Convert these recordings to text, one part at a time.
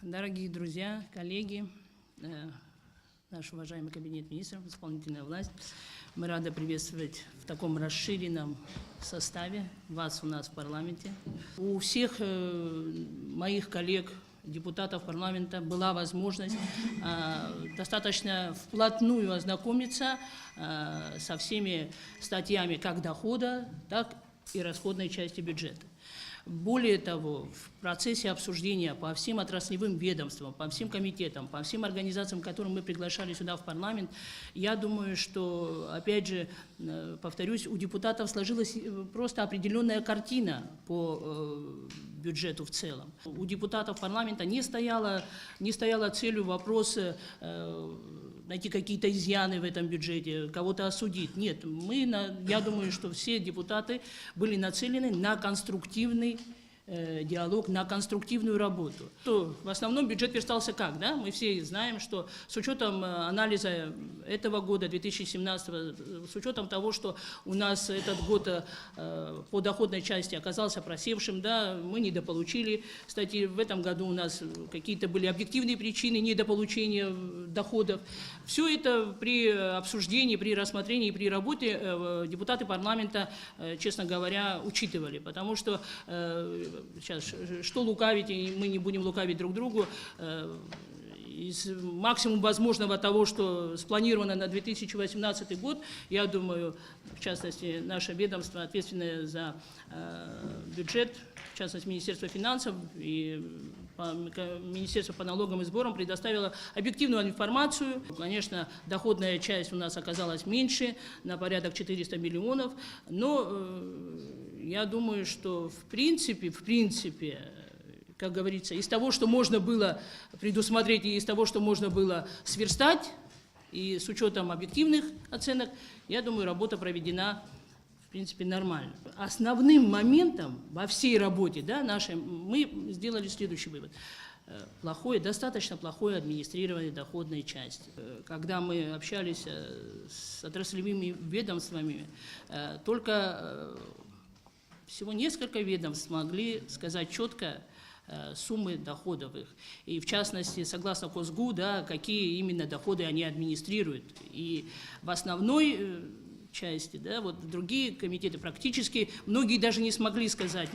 Дорогие друзья, коллеги, наш уважаемый кабинет министров, исполнительная власть, мы рады приветствовать в таком расширенном составе вас у нас в парламенте. У всех моих коллег, депутатов парламента, была возможность достаточно вплотную ознакомиться со всеми статьями как дохода, так и расходной части бюджета. Более того, в процессе обсуждения по всем отраслевым ведомствам, по всем комитетам, по всем организациям, которым мы приглашали сюда в парламент, я думаю, что, опять же, повторюсь, у депутатов сложилась просто определенная картина по бюджету в целом. У депутатов парламента не стояла целью вопроса найти какие-то изъяны в этом бюджете, кого-то осудить. Нет, я думаю, что все депутаты были нацелены на конструктивный диалог, на конструктивную работу. В основном бюджет верстался как? Да? Мы все знаем, что с учетом анализа этого года, 2017, с учетом того, что у нас этот год по доходной части оказался просевшим, да, мы недополучили. Кстати, в этом году у нас какие-то были объективные причины недополучения доходов. Все это при обсуждении, при рассмотрении, при работе депутаты парламента, честно говоря, учитывали, потому что сейчас, что лукавить, и мы не будем лукавить друг другу, из максимум возможного того, что спланировано на 2018 год, я думаю, в частности, наше ведомство, ответственное за бюджет, в частности, Министерство финансов и Министерство по налогам и сборам предоставило объективную информацию. Конечно, доходная часть у нас оказалась меньше, на порядок 400 миллионов, но я думаю, что в принципе, как говорится, из того, что можно было предусмотреть, и из того, что можно было сверстать, и с учетом объективных оценок, я думаю, работа проведена, в принципе, нормально. Основным моментом во всей работе, да, нашей, мы сделали следующий вывод. Достаточно плохое администрирование доходной части. Когда мы общались с отраслевыми ведомствами, только всего несколько ведомств смогли сказать четко суммы доходов их. И в частности, согласно КОСГУ, да, какие именно доходы они администрируют. И в основной части, да, вот другие комитеты практически, многие даже не смогли сказать.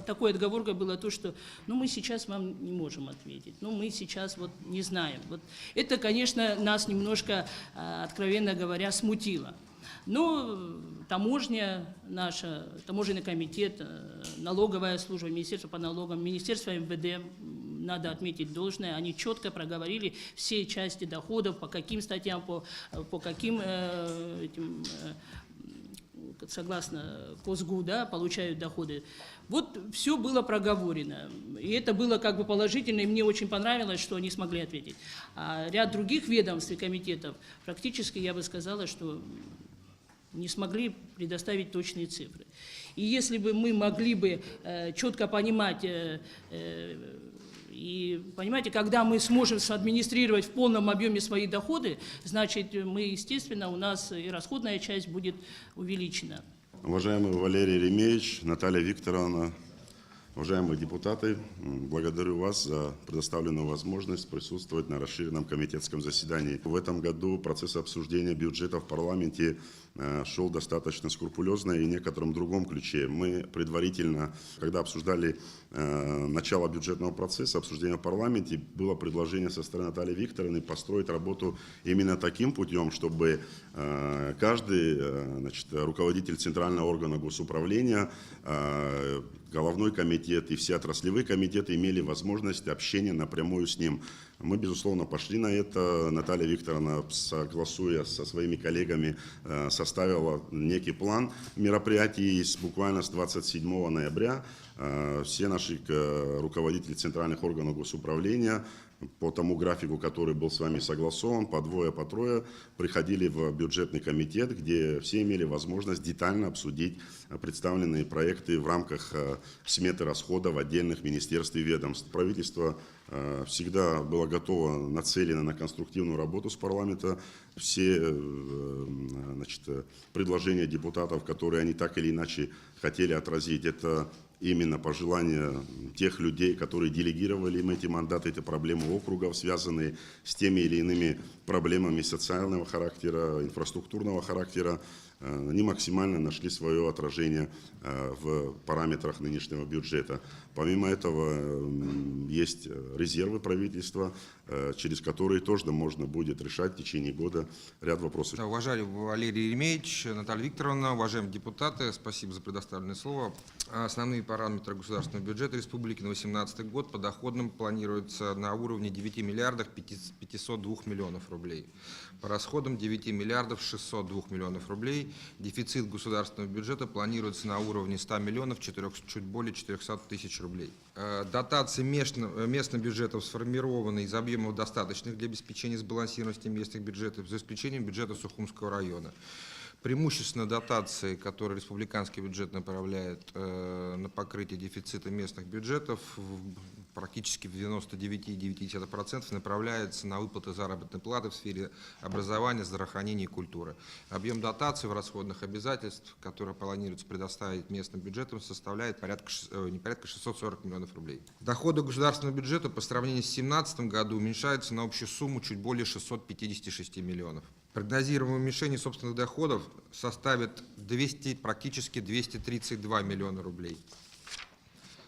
Такой отговоркой было то, что мы сейчас вам не можем ответить, мы сейчас вот не знаем. Вот это, конечно, нас немножко, откровенно говоря, смутило. Но таможня наша, таможенный комитет, налоговая служба, Министерство по налогам, Министерство МВД, надо отметить должное, они четко проговорили все части доходов, по каким статьям, по каким, согласно КОСГУ, да, получают доходы. Вот все было проговорено. И это было как бы положительно, и мне очень понравилось, что они смогли ответить. А ряд других ведомств и комитетов практически, я бы сказала, что не смогли предоставить точные цифры. И если бы мы могли бы четко понимать, и понимаете, когда мы сможем администрировать в полном объеме свои доходы, значит, естественно, у нас и расходная часть будет увеличена. Уважаемый Валерий Еремеевич, Наталья Викторовна, уважаемые депутаты, благодарю вас за предоставленную возможность присутствовать на расширенном комитетском заседании. В этом году процесс обсуждения бюджета в парламенте шел достаточно скрупулезно и в некотором другом ключе. Мы предварительно, когда обсуждали начало бюджетного процесса, обсуждения в парламенте, было предложение со стороны Натальи Викторовны построить работу именно таким путем, чтобы каждый руководитель центрального органа госуправления, головной комитет и все отраслевые комитеты имели возможность общения напрямую с ним. Мы, безусловно, пошли на это. Наталья Викторовна, согласуя со своими коллегами, составила некий план мероприятий буквально с 27 ноября. Все наши руководители центральных органов госуправления по тому графику, который был с вами согласован, по двое, по трое, приходили в бюджетный комитет, где все имели возможность детально обсудить представленные проекты в рамках сметы расходов отдельных министерств и ведомств. Правительство всегда было готово, нацелено на конструктивную работу с парламента. Все предложения депутатов, которые они так или иначе хотели отразить, это именно пожелания тех людей, которые делегировали им эти мандаты, это проблемы округов, связанные с теми или иными проблемами социального характера, инфраструктурного характера, они максимально нашли свое отражение в параметрах нынешнего бюджета. Помимо этого, есть резервы правительства, через которые тоже можно будет решать в течение года ряд вопросов. Уважаемый Валерий Еремеевич, Наталья Викторовна, уважаемые депутаты, спасибо за предоставленное слово. Основные параметры государственного бюджета Республики на 2018 год по доходам планируются на уровне 9 миллиардов 502 миллионов рублей. По расходам 9 миллиардов 602 миллионов рублей. Дефицит государственного бюджета планируется на уровне 100 миллионов чуть более 400 тысяч рублей. Дотации местных бюджетов сформированы из объемов достаточных для обеспечения сбалансированности местных бюджетов, за исключением бюджета Сухумского района. Преимущественно дотации, которые республиканский бюджет направляет на покрытие дефицита местных бюджетов, практически в 99,9% направляется на выплаты заработной платы в сфере образования, здравоохранения и культуры. Объем дотаций в расходных обязательств, которые планируется предоставить местным бюджетам, составляет порядка 640 миллионов рублей. Доходы государственного бюджета по сравнению с 2017 годом уменьшаются на общую сумму чуть более 656 миллионов. Прогнозируемое уменьшение собственных доходов составит практически 232 миллиона рублей.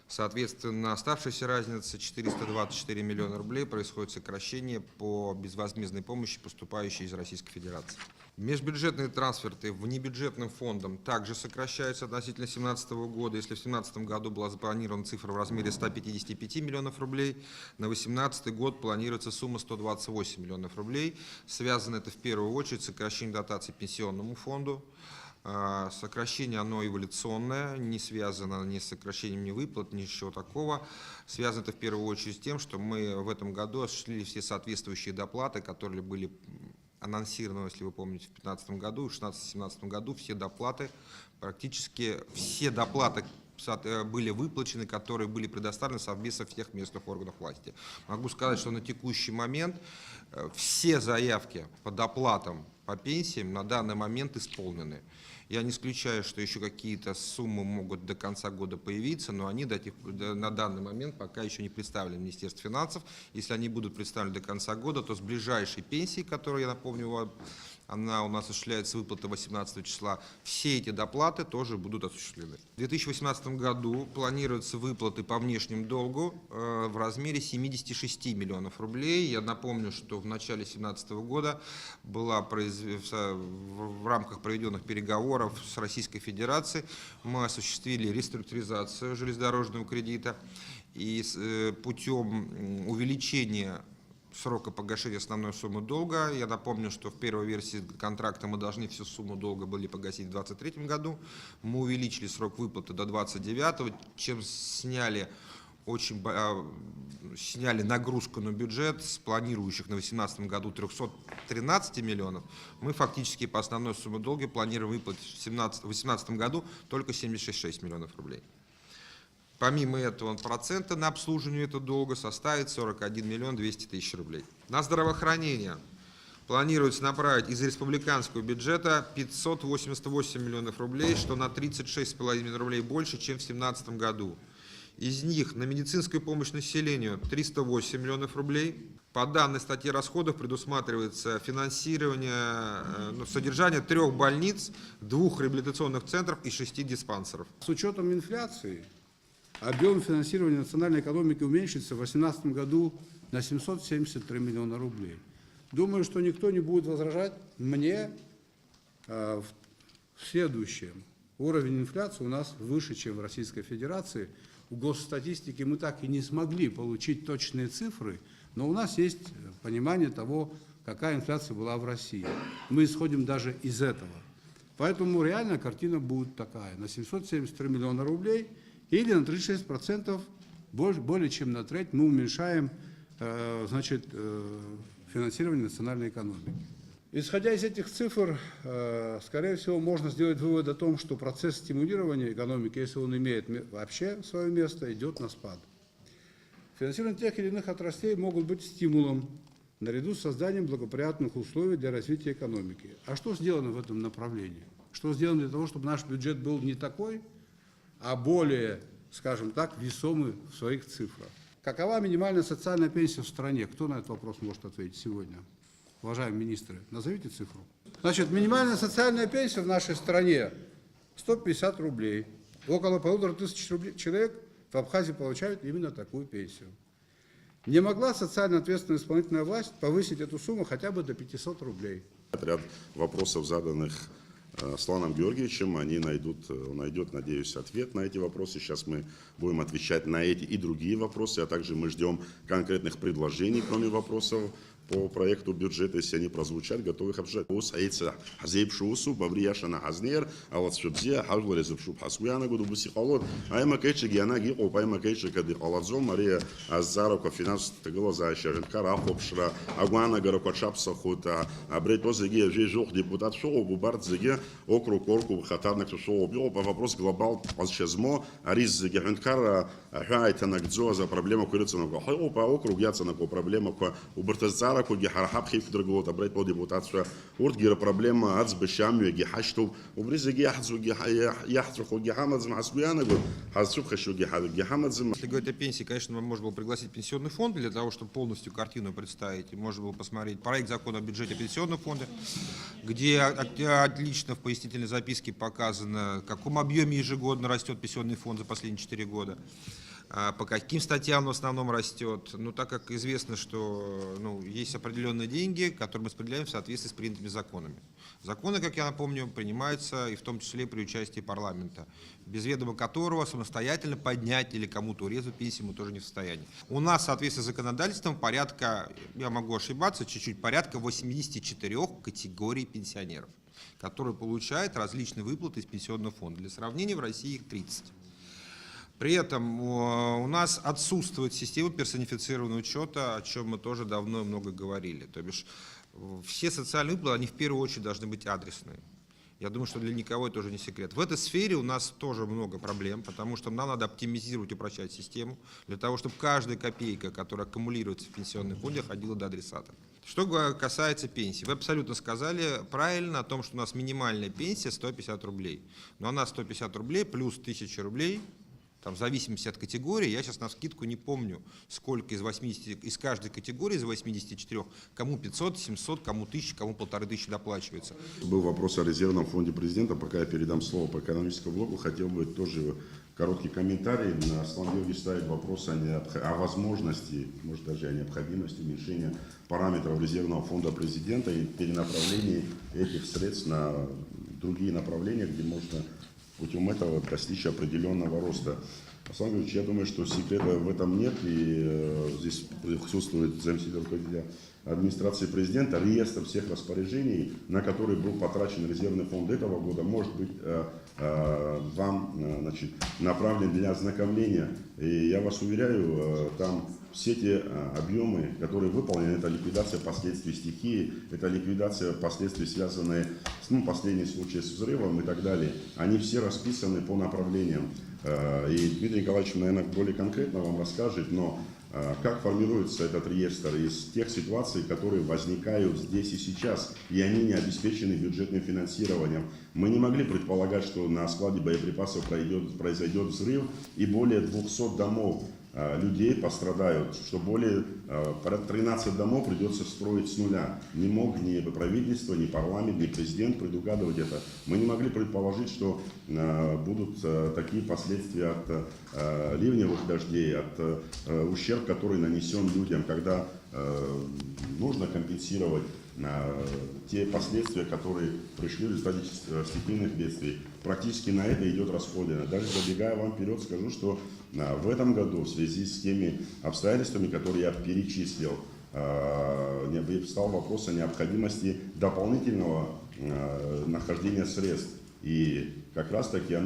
Соответственно, оставшаяся разница 424 миллиона рублей происходит сокращение по безвозмездной помощи, поступающей из Российской Федерации. Межбюджетные трансферты внебюджетным фондам также сокращаются относительно 2017 года. Если в 2017 году была запланирована цифра в размере 155 миллионов рублей, на 2018 год планируется сумма 128 миллионов рублей. Связано это в первую очередь с сокращением дотаций пенсионному фонду. Сокращение оно эволюционное, не связано ни с сокращением ни выплат, ничего такого. Связано это в первую очередь с тем, что мы в этом году осуществили все соответствующие доплаты, которые были анонсированы, если вы помните, в 2015 году, в 2016-2017 году все доплаты, практически все доплаты были выплачены, которые были предоставлены совместно всех местных органов власти. Могу сказать, что на текущий момент все заявки по доплатам по пенсиям на данный момент исполнены. Я не исключаю, что еще какие-то суммы могут до конца года появиться, но они на данный момент пока еще не представлены в Министерстве финансов. Если они будут представлены до конца года, то с ближайшей пенсии, которую, я напомню, она у нас осуществляется выплата 18 числа, все эти доплаты тоже будут осуществлены. В 2018 году планируются выплаты по внешнему долгу в размере 76 миллионов рублей. Я напомню, что в начале 2017 года была в рамках проведенных переговоров с Российской Федерацией мы осуществили реструктуризацию железнодорожного кредита и путем увеличения срока погашения основной суммы долга. Я напомню, что в первой версии контракта мы должны всю сумму долга были погасить в 2023 году. Мы увеличили срок выплаты до 2029, чем сняли нагрузку на бюджет с планирующих на 2018 году 313 миллионов. Мы фактически по основной сумме долга планируем выплатить в 2018 году только 76 миллионов рублей. Помимо этого, проценты на обслуживание этого долга составит 41 миллион 200 тысяч рублей. На здравоохранение планируется направить из республиканского бюджета 588 миллионов рублей, что на 36,5 миллионов рублей больше, чем в 2017 году. Из них на медицинскую помощь населению 308 миллионов рублей. По данной статье расходов предусматривается финансирование, содержание 3 больниц, 2 реабилитационных центров и 6 диспансеров. С учетом инфляции объем финансирования национальной экономики уменьшится в 2018 году на 773 миллиона рублей. Думаю, что никто не будет возражать мне в следующем. Уровень инфляции у нас выше, чем в Российской Федерации. У госстатистики мы так и не смогли получить точные цифры, но у нас есть понимание того, какая инфляция была в России. Мы исходим даже из этого. Поэтому реальная картина будет такая: на 773 миллиона рублей или на 36%, более чем на треть, мы уменьшаем финансирование национальной экономики. Исходя из этих цифр, скорее всего, можно сделать вывод о том, что процесс стимулирования экономики, если он имеет вообще свое место, идет на спад. Финансирование тех или иных отраслей могут быть стимулом наряду с созданием благоприятных условий для развития экономики. А что сделано в этом направлении? Что сделано для того, чтобы наш бюджет был не такой, а более скажем так, весомы в своих цифрах. Какова минимальная социальная пенсия в стране? Кто на этот вопрос может ответить сегодня? Уважаемые министры, назовите цифру. Значит, минимальная социальная пенсия в нашей стране 150 рублей. Около 1500 человек в Абхазии получают именно такую пенсию. Не могла социально ответственная исполнительная власть повысить эту сумму хотя бы до 500 рублей? Ряд вопросов, заданных Славом Георгиевичем, он найдет, надеюсь, ответ на эти вопросы. Сейчас мы будем отвечать на эти и другие вопросы, а также мы ждем конкретных предложений, кроме вопросов по проекту бюджета, если они прозвучат, готовы их обсуждать. Вопрос глобал, за проблему округ, яца на проблема коги харахаб хиф другого брать по депутату уртгера проблема ацбешам юги хашту убризги яхзуги яхтрухуги хамадзм асбианагу хазсухашуги хамадзм. Если говорить о пенсии, конечно, можно было пригласить пенсионный фонд для того, чтобы полностью картину представить. Можно было посмотреть проект закона о бюджете пенсионного фонда, где отлично в пояснительной записке показано, в каком объеме ежегодно растет пенсионный фонд за последние 4 года. По каким статьям он в основном растет. Ну, так как известно, что есть определенные деньги, которые мы распределяем в соответствии с принятыми законами. Законы, как я напомню, принимаются и в том числе при участии парламента, без ведома которого самостоятельно поднять или кому-то урезать пенсии мы тоже не в состоянии. У нас в соответствии с законодательством порядка, я могу ошибаться, чуть-чуть порядка 84 категорий пенсионеров, которые получают различные выплаты из пенсионного фонда. Для сравнения, в России их 30. При этом у нас отсутствует система персонифицированного учета, о чем мы тоже давно и много говорили. То бишь все социальные выплаты, они в первую очередь должны быть адресные. Я думаю, что для никого это тоже не секрет. В этой сфере у нас тоже много проблем, потому что нам надо оптимизировать и упрощать систему, для того, чтобы каждая копейка, которая аккумулируется в пенсионном фонде, ходила до адресата. Что касается пенсии, вы абсолютно сказали правильно о том, что у нас минимальная пенсия 150 рублей. Но она 150 рублей плюс 1000 рублей. Там, в зависимости от категории, я сейчас навскидку не помню, сколько из каждой категории, из 84, кому 500, 700, кому 1000, кому 1500 доплачивается. Был вопрос о резервном фонде президента. Пока я передам слово по экономическому блоку, хотел бы тоже короткий комментарий. Слава Георгиевич ставит вопрос о возможности, может даже о необходимости уменьшения параметров резервного фонда президента и перенаправлении этих средств на другие направления, где можно путем этого достичь определенного роста. Слава Георгиевич, я думаю, что секрета в этом нет, и здесь присутствует заместитель руководителя администрации президента, реестр всех распоряжений, на которые был потрачен резервный фонд этого года, может быть вам направлен для ознакомления. И я вас уверяю, там все те объемы, которые выполнены, это ликвидация последствий стихии, это ликвидация последствий, связанные с последним случаем с взрывом и так далее. Они все расписаны по направлениям. И Дмитрий Николаевич, наверное, более конкретно вам расскажет, но как формируется этот реестр из тех ситуаций, которые возникают здесь и сейчас, и они не обеспечены бюджетным финансированием. Мы не могли предполагать, что на складе боеприпасов произойдет взрыв, и более 200 домов людей пострадают, что более 13 домов придется строить с нуля. Не мог ни правительство, ни парламент, ни президент предугадывать это. Мы не могли предположить, что будут такие последствия от ливневых дождей, от ущерб, который нанесен людям, когда нужно компенсировать те последствия, которые пришли в результате стихийных бедствий. Практически на это идет расходование. Даже забегая вам вперед, скажу, что в этом году в связи с теми обстоятельствами, которые я перечислил, встал вопрос о необходимости дополнительного нахождения средств. И как раз таки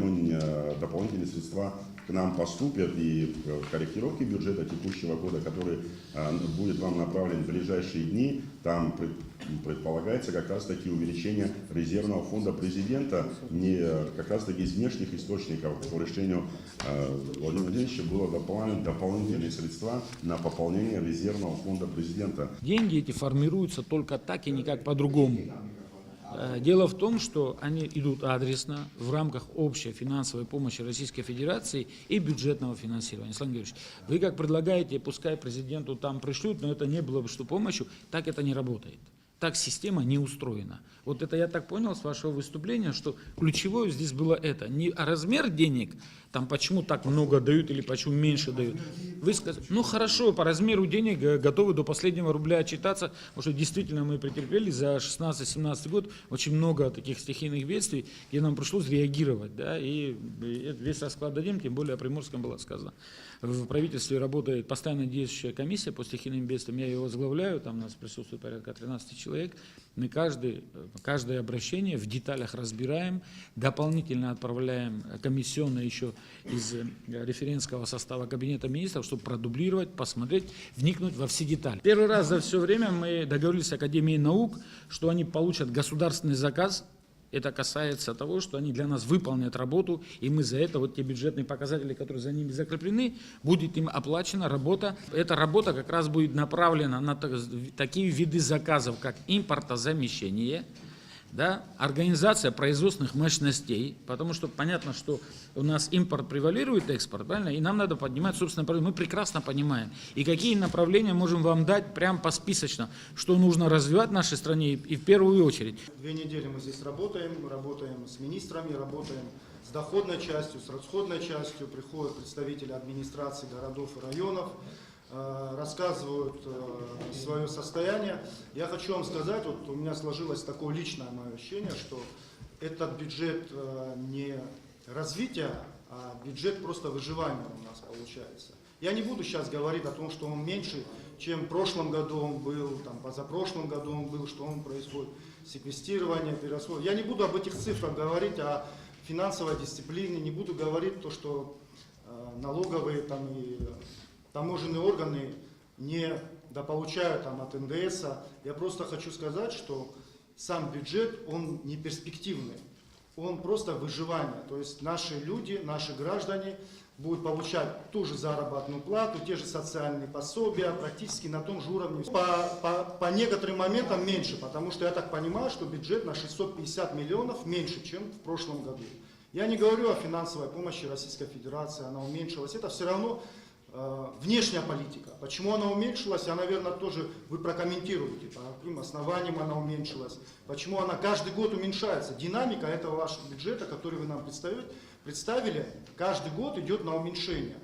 дополнительные средства к нам поступят, и корректировки бюджета текущего года, который будет вам направлен в ближайшие дни, там предполагается как раз таки увеличение резервного фонда президента, как раз таки из внешних источников. По решению Владимира Владимировича было дополнительные средства на пополнение резервного фонда президента. Деньги эти формируются только так и никак по-другому. Дело в том, что они идут адресно в рамках общей финансовой помощи Российской Федерации и бюджетного финансирования. Ислам Георгиевич, вы как предлагаете, пускай президенту там пришлют, но это не было бы что помощью, так это не работает. Так система не устроена. Вот это я так понял с вашего выступления, что ключевое здесь было это. Не размер денег, там почему так много дают или почему меньше дают. Вы сказали, ну хорошо, по размеру денег готовы до последнего рубля отчитаться, потому что действительно мы претерпели за 16-17 год очень много таких стихийных бедствий, где нам пришлось реагировать. Да, и весь расклад дадим, тем более о Приморском было сказано. В правительстве работает постоянно действующая комиссия по стихийным бедствиям, я ее возглавляю, там у нас присутствует порядка 13 человек. Мы каждое обращение в деталях разбираем, дополнительно отправляем комиссионно еще из референтского состава Кабинета министров, чтобы продублировать, посмотреть, вникнуть во все детали. Первый раз за все время мы договорились с Академией наук, что они получат государственный заказ. Это касается того, что они для нас выполнят работу, и мы за это, вот те бюджетные показатели, которые за ними закреплены, будет им оплачена работа. Эта работа как раз будет направлена на такие виды заказов, как импортозамещение, да, организация производственных мощностей, потому что понятно, что у нас импорт превалирует экспорт, правильно, и нам надо поднимать собственное производство. Мы прекрасно понимаем, и какие направления можем вам дать прям посписочно, что нужно развивать в нашей стране и в первую очередь. 2 недели мы здесь работаем с министрами, работаем с доходной частью, с расходной частью, приходят представители администрации городов и районов, рассказывают свое состояние. Я хочу вам сказать, вот у меня сложилось такое личное мое ощущение, что этот бюджет не развития, а бюджет просто выживания у нас получается. Я не буду сейчас говорить о том, что он меньше, чем в прошлом году он был, там, позапрошлом году он был, что он происходит, секвестирование, перерасход. Я не буду об этих цифрах говорить, о финансовой дисциплине, не буду говорить то, что налоговые там, и таможенные органы не дополучают там, от НДС. Я просто хочу сказать, что сам бюджет, он не перспективный, он просто выживание. То есть наши люди, наши граждане будут получать ту же заработную плату, те же социальные пособия, практически на том же уровне. По некоторым моментам меньше, потому что я так понимаю, что бюджет на 650 миллионов меньше, чем в прошлом году. Я не говорю о финансовой помощи Российской Федерации, она уменьшилась. Это все равно внешняя политика. Почему она уменьшилась, я, наверное, тоже вы прокомментируете, по каким основаниям она уменьшилась, почему она каждый год уменьшается. Динамика этого вашего бюджета, который вы нам представили, каждый год идет на уменьшение.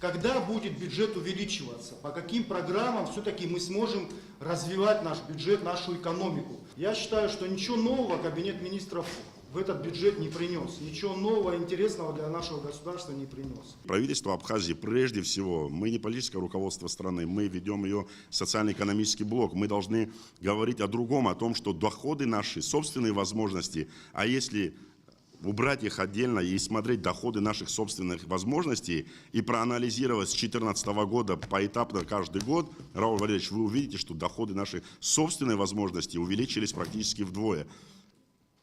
Когда будет бюджет увеличиваться, по каким программам все-таки мы сможем развивать наш бюджет, нашу экономику. Я считаю, что ничего нового Кабинет министров в этот бюджет не принес. Ничего нового, интересного для нашего государства не принес. Правительство Абхазии, прежде всего, мы не политическое руководство страны, мы ведем ее социально-экономический блок. Мы должны говорить о другом, о том, что доходы наши, собственные возможности, а если убрать их отдельно и смотреть доходы наших собственных возможностей и проанализировать с 2014 года поэтапно каждый год, Рауль Валерьевич, вы увидите, что доходы наших собственных возможностей увеличились практически вдвое.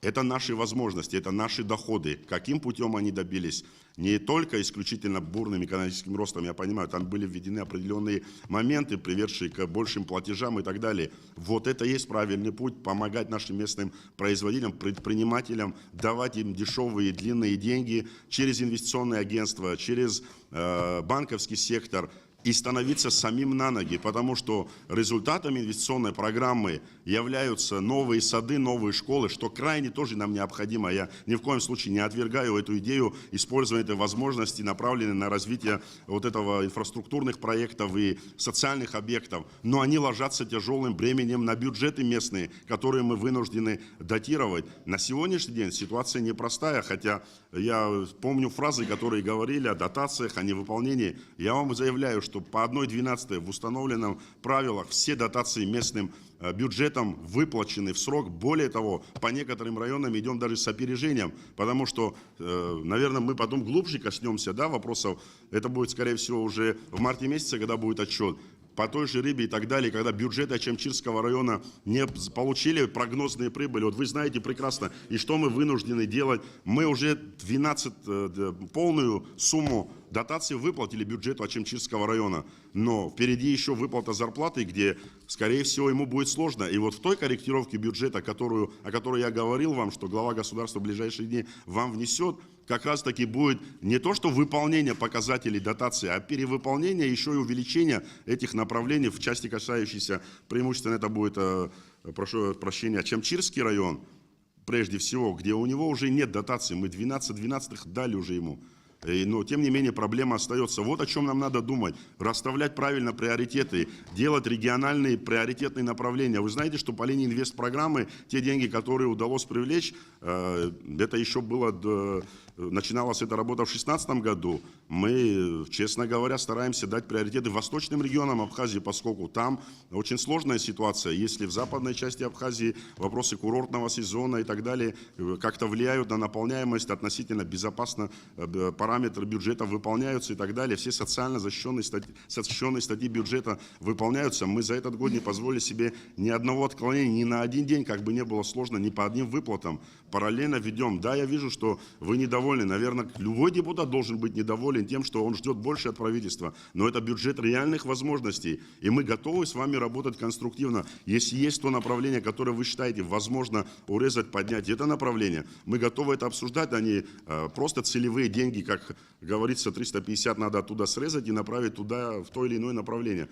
Это наши возможности, это наши доходы. Каким путем они добились? Не только исключительно бурным экономическим ростом, я понимаю, там были введены определенные моменты, приведшие к большим платежам и так далее. Вот это и есть правильный путь, помогать нашим местным производителям, предпринимателям, давать им дешевые длинные деньги через инвестиционные агентства, через банковский сектор, и становиться самим на ноги, потому что результатом инвестиционной программы являются новые сады, новые школы, что крайне тоже нам необходимо. Я ни в коем случае не отвергаю эту идею использования этой возможности, направленной на развитие вот этого инфраструктурных проектов и социальных объектов, но они ложатся тяжелым бременем на бюджеты местные, которые мы вынуждены датировать. На сегодняшний день ситуация непростая, хотя я помню фразы, которые говорили о дотациях, о невыполнении. Я вам заявляю, что по 1/12 в установленных правилах все дотации местным бюджетом выплачены в срок. Более того, по некоторым районам идем даже с опережением, потому что, наверное, мы потом глубже коснемся, да, вопросов. Это будет, скорее всего, уже в марте месяце, когда будет отчет. по той же рыбе и так далее, когда бюджеты Ачамчирского района не получили прогнозные прибыли. Вот вы знаете прекрасно, и что мы вынуждены делать. Мы уже полную сумму дотации выплатили бюджету Ачамчирского района, но впереди еще выплата зарплаты, где, скорее всего, ему будет сложно. И вот в той корректировке бюджета, о которой я говорил вам, что глава государства в ближайшие дни вам внесет, как раз таки будет не то, что выполнение показателей дотации, а перевыполнение, еще и увеличение этих направлений в части, касающейся, преимущественно это будет, прошу прощения, Ачамчирский район, прежде всего, где у него уже нет дотации, мы 12 их дали уже ему. Но, тем не менее, проблема остается. Вот о чем нам надо думать. Расставлять правильно приоритеты, делать региональные приоритетные направления. Вы знаете, что по линии инвестпрограммы те деньги, которые удалось привлечь, это еще было, начиналась эта работа в 2016 году. Мы, честно говоря, стараемся дать приоритеты восточным регионам Абхазии, поскольку там очень сложная ситуация. Если в западной части Абхазии вопросы курортного сезона и так далее как-то влияют на наполняемость, относительно безопасно параметры бюджета выполняются и так далее, все социально защищенные статьи бюджета выполняются. Мы за этот год не позволили себе ни одного отклонения, ни на один день, как бы не было сложно, ни по одним выплатам. Параллельно ведем. Да, я вижу, что вы недовольны. Наверное, любой депутат должен быть недоволен тем, что он ждет больше от правительства. Но это бюджет реальных возможностей. И мы готовы с вами работать конструктивно. Если есть то направление, которое вы считаете возможно урезать, поднять это направление, мы готовы это обсуждать, а не просто целевые деньги, как говорится, 350 надо оттуда срезать и направить туда в то или иное направление.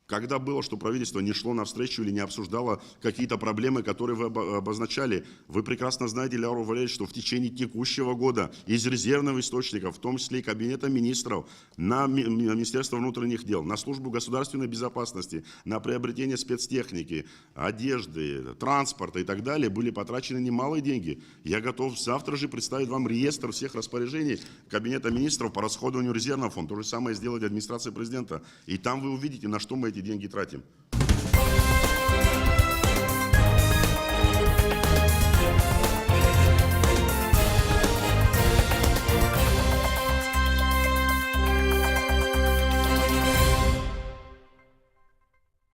Когда было, что правительство не шло навстречу или не обсуждало какие-то проблемы, которые вы обозначали? Вы прекрасно знаете, Леонид Валерьевич, что в течение текущего года из резервных источников, в том числе и Кабинета министров, на Министерство внутренних дел, на Службу государственной безопасности, на приобретение спецтехники, одежды, транспорта и так далее, были потрачены немалые деньги. Я готов завтра же представить вам реестр всех распоряжений Кабинета министров по расходованию резервного фонда. То же самое сделать администрация президента. И там вы увидите, на что мы эти деньги тратим.